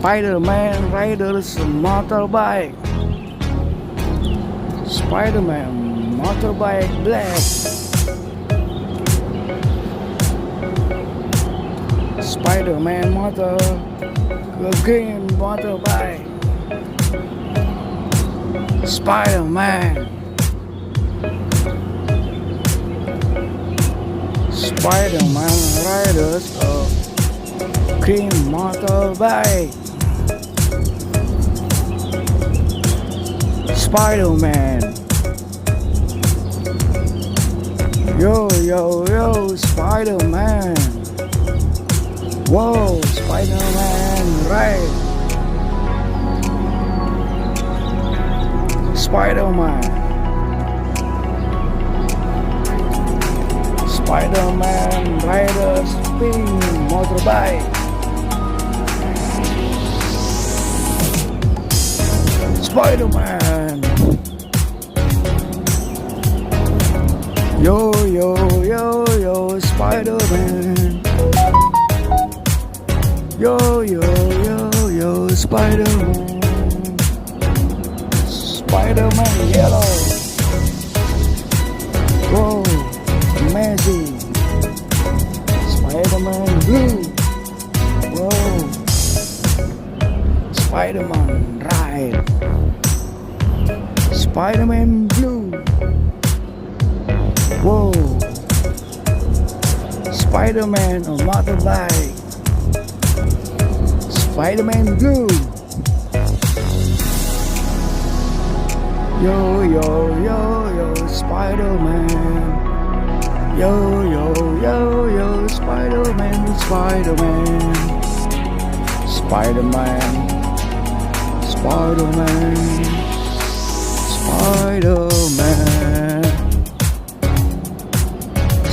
Man Raiders Motorbike. Man Motorbike Black. Man Green Motorbike. Man Raiders Green Motorbike. Man. Yo, Man. Whoa, Man, right. Man. Man Raiders Pink Motorbike. Man. Yo, Spider-Man. Yo, Spider-Man. Spider-Man yellow. Whoa, amazing. Spider-Man blue. Whoa. Spider-Man red. Spider-Man blue. Whoa. Spider-Man on motorbike. Spider-Man blue. Yo, Spider-Man. Yo, Spider-Man. Spider-Man. Spider-Man. Spider-Man.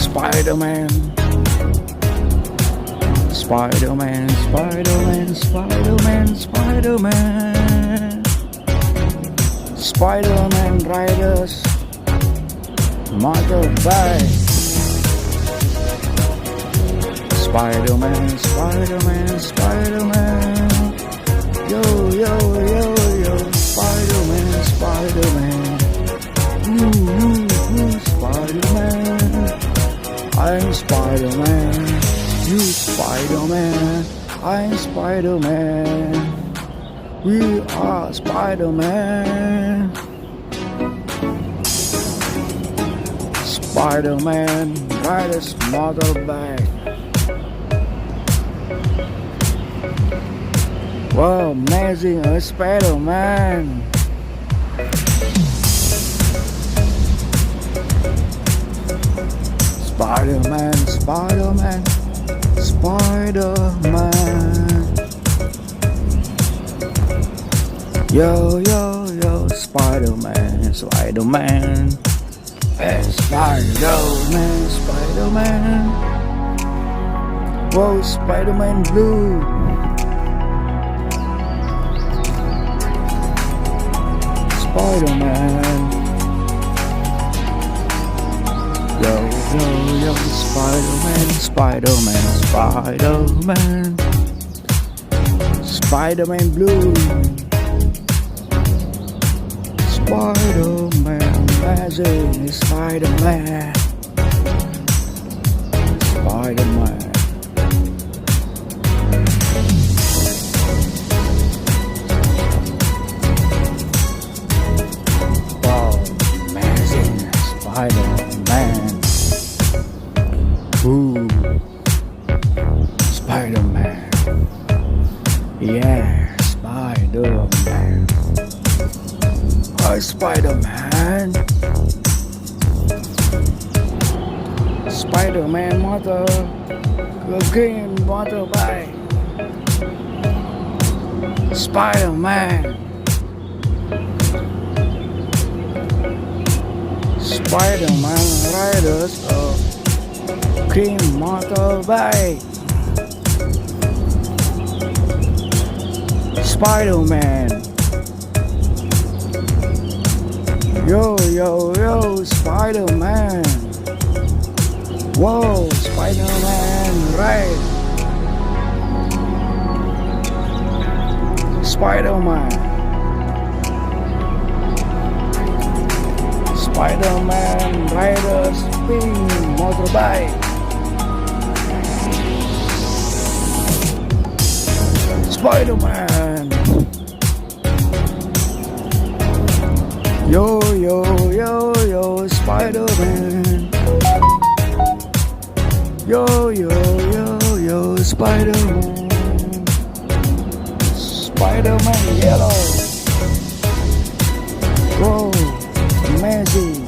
Spider-Man. Spider-Man. Spider-Man. Spider-Man. Spider-Man. Spider-Man. Spider-Man Raiders Motorbike. Spider-Man. Spider-Man. Spider-Man. Yo, Spider-Man. Spider-Man. Spider-Man. I'm Spider-Man. You Spider-Man. I'm Spider-Man. We are Spider-Man. Spider-Man Raiders Motorbike. Wow, amazing, Spider-Man. Spider-Man, Spider-Man, Spider-Man. Yo, Spider-Man, Spider-Man. Spider-Man, Spider-Man. Whoa, Spider-Man blue. Spider-Man. Yo, Spider-Man, Spider-Man, Spider-Man. Spider-Man blue. Spider-Man magic. Spider-Man. Spider-Man. Wow, amazing. Spider-Man. Ooh, Spider-Man. Yeah, Spider-Man. Hi, Spider-Man. Spider-Man green motorbike. Spider-Man. Spider-Man Raiders green motorbike. Spider-Man. Yo, Spider-Man. Whoa, Spider-Man, right. Spider-Man. Man Raiders Motorbike. Spider-Man. Yo, yo, yo, yo, Spider-Man. Yo, yo, yo, yo, Spider-Man. Spider-Man yellow. Whoa, amazing.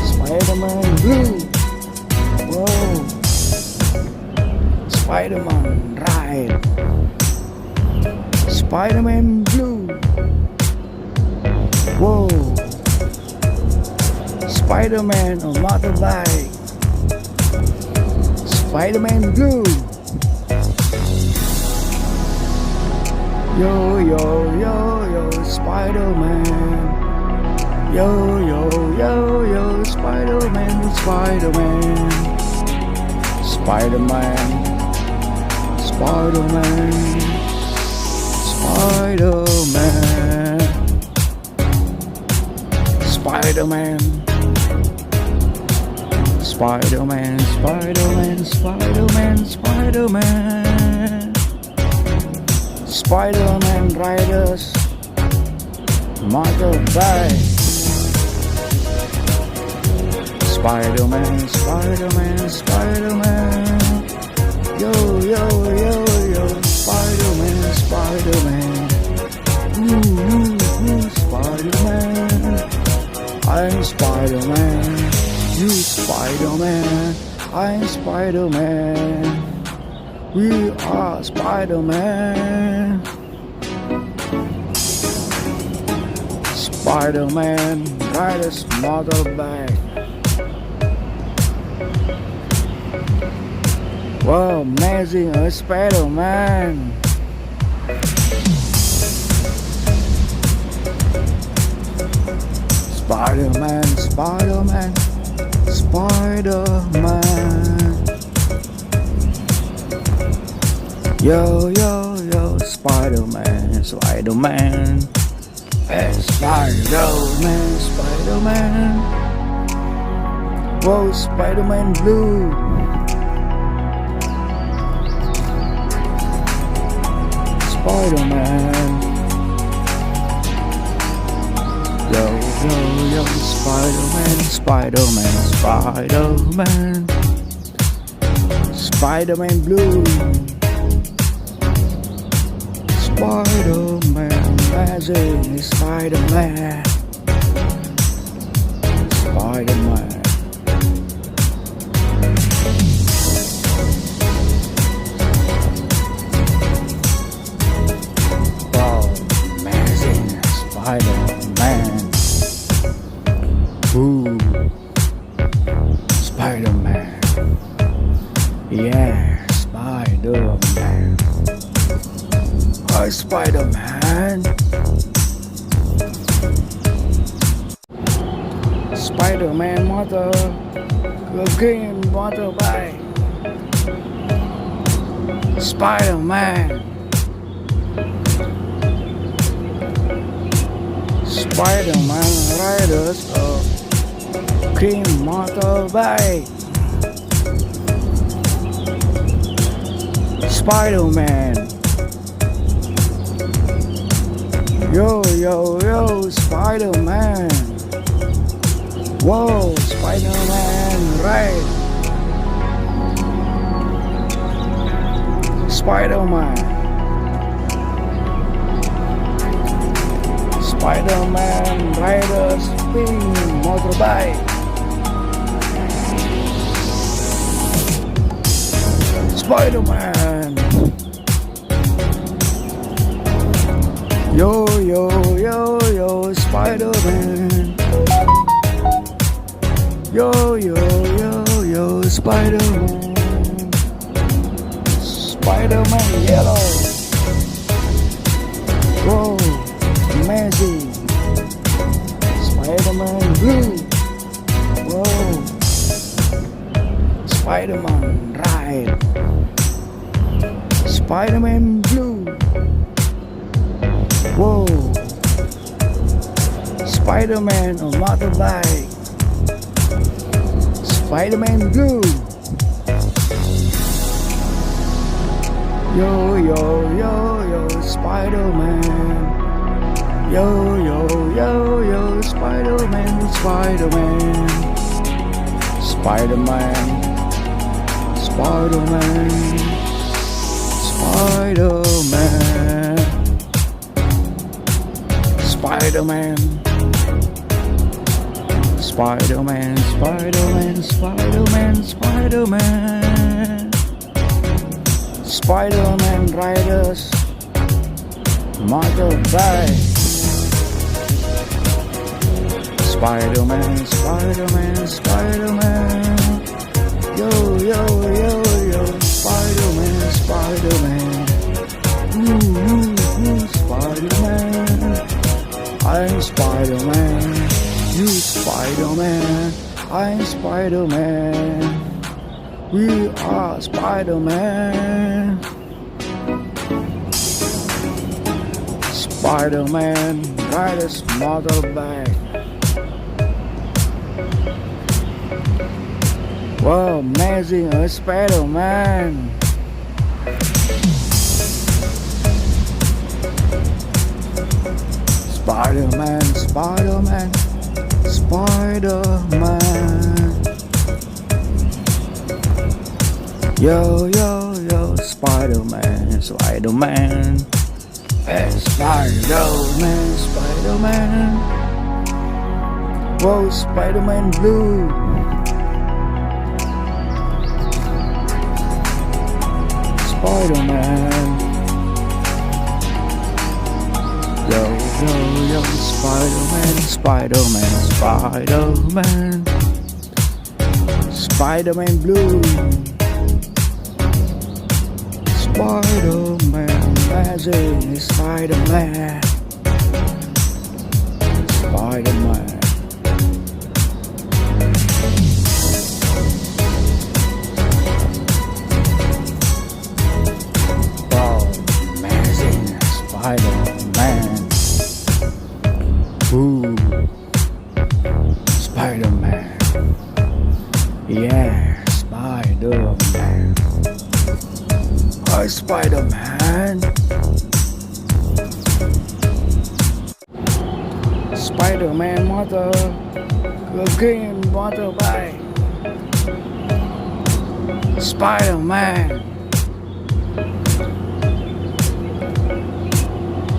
Spider-Man blue. Whoa. Spider-Man red. Spider-Man blue. Whoa. Spider-Man on motorbike. Spider-Man blue. Yo, yo, yo, yo, Spider-Man. Yo, yo, yo, yo, Spider-Man, Spider-Man. Spider-Man. Spider-Man. Spider-Man. Spider-Man. Spider-Man, Spider-Man, Spider-Man, Spider-Man. Spider-Man Raiders Motorbike. Spider-Man, Spider-Man, Spider-Man. Yo, yo, yo, yo, Spider-Man, Spider-Man. Spider-Man. I'm Spider-Man. You Spider-Man. I'm Spider-Man. We are Spider-Man. Spider-Man Raiders Motorbike. Wow, amazing, Spider-Man. Spider-Man, Spider-Man, Spider-Man. Yo, yo, yo, Spider-Man, Spider-Man. Hey, Spider-Man, Spider-Man. Whoa, Spider-Man blue. Spider-Man. Yo, yo, yo, Spider-Man, Spider-Man, Spider-Man. Spider-Man blue. Spider-Man, magic, Spider-Man. Spider-Man. Spider-Man. Ooh. Spider-Man. Yeah, Spider-Man. Hi, Spider-Man. Spider-Man green motorbike. Spider-Man. Spider-Man Raiders Green Motorbike. Spider-Man. Yo, yo, yo, Spider-Man. Whoa, Spider-Man right. Spider-Man. Spider-Man Raiders Motorbike. Spider-Man. Yo, yo, yo, yo, Spider-Man. Yo, yo, yo, yo, Spider-Man. Spider-Man yellow. Whoa, amazing. Spider-Man blue. Whoa. Spider-Man red. Spider-Man blue. Spider-Man on motorbike. Spider-Man blue. Yo, yo, yo, yo, Spider-Man. Yo, yo, yo, yo, Spider-Man, Spider-Man. Spider-Man. Spider-Man. Spider-Man. Spider-Man. Spider-Man, Spider-Man, Spider-Man, Spider-Man. Spider-Man Raiders Motorbike. Spider-Man, Spider-Man, Spider-Man. Yo, yo, yo, yo, Spider-Man, Spider-Man. Spider-Man. I'm Spider-Man. You Spider-Man. I'm Spider-Man. We are Spider-Man. Spider-Man Raiders Motorbike. Wow, amazing, Spider-Man. Spider-Man, Spider-Man, Spider-Man. Yo, yo, yo, Spider-Man, Spider-Man. Hey, Spider-Man, Spider-Man. Whoa, Spider-Man blue. Spider-Man. Yo, yo, yo, Spider-Man, Spider-Man, Spider-Man. Spider-Man blue. Spider-Man, magic, Spider-Man. Spider-Man. Wow, amazing, Spider-Man. Ooh, Spider-Man. Yeah, Spider-Man. Hi, Spider-Man. Spider-Man green motorbike. Spider-Man.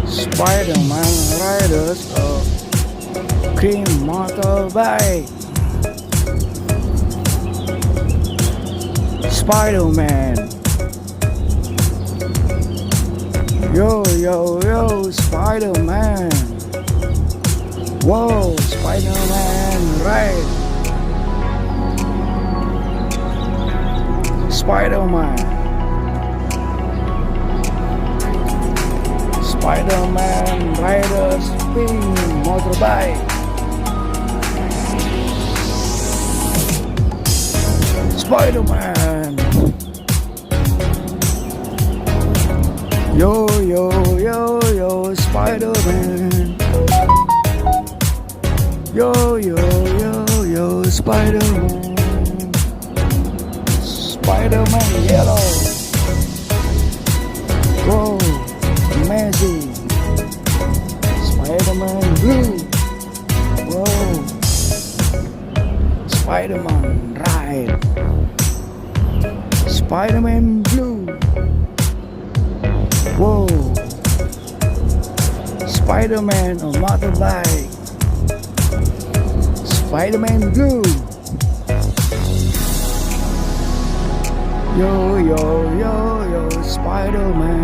Spider-Man Raiders green motorbike. Spider-Man. Yo, yo, yo, Spider-Man. Whoa, Spider-Man, right. Spider-Man. Spider-Man Raiders Motorbike. Spider-Man. Yo, yo, yo, yo, Spider-Man. Yo, yo, yo, yo, Spider-Man. Spider-Man yellow. Whoa, amazing. Spider-Man blue. Whoa. Spider-Man red. Spider-Man blue. Whoa. Spider-Man on motorbike. Spider-Man blue. Yo, yo, yo, yo, Spider-Man.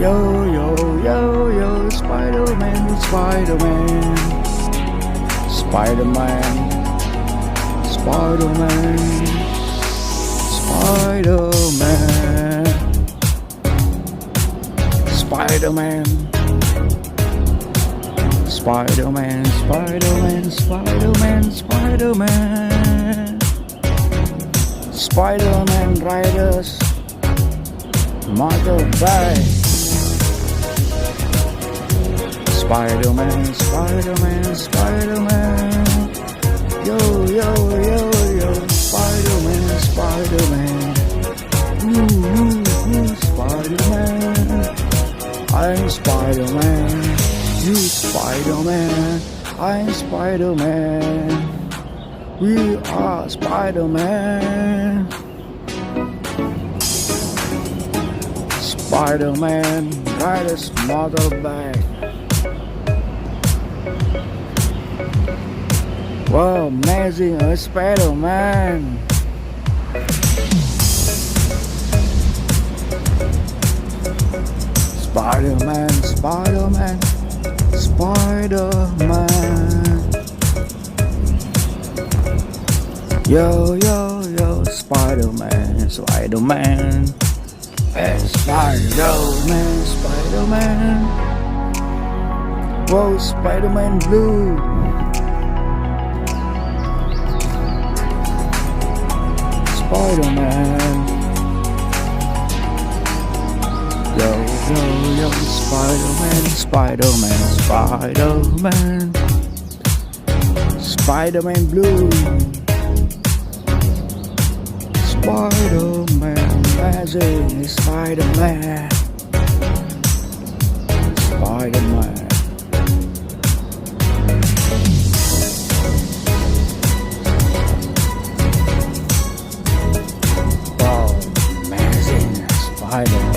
Yo, yo, yo, yo, Spider-Man, Spider-Man. Spider-Man. Spider-Man. Spider-Man. Spider-Man. Spider-Man, Spider-Man, Spider-Man, Spider-Man. Spider-Man Raiders Motorbike. Spider-Man, Spider-Man, Spider-Man. Yo, yo, yo, yo, Spider-Man, Spider-Man. Spider-Man. I'm Spider-Man. You Spider-Man. I'm Spider-Man. We are Spider-Man. Spider-Man Raiders Motorbike. Wow, amazing, Spider-Man. Spider-Man, Spider-Man, Spider-Man. Yo, yo, yo, Spider-Man, Spider-Man. And Spider-Man, Spider-Man. Whoa, Spider-Man blue. Spider-Man. Yo, yo, yo, Spider-Man, Spider-Man, Spider-Man. Spider-Man blue. Spider-Man, magic, Spider-Man. Spider-Man. Wow, amazing, Spider-Man.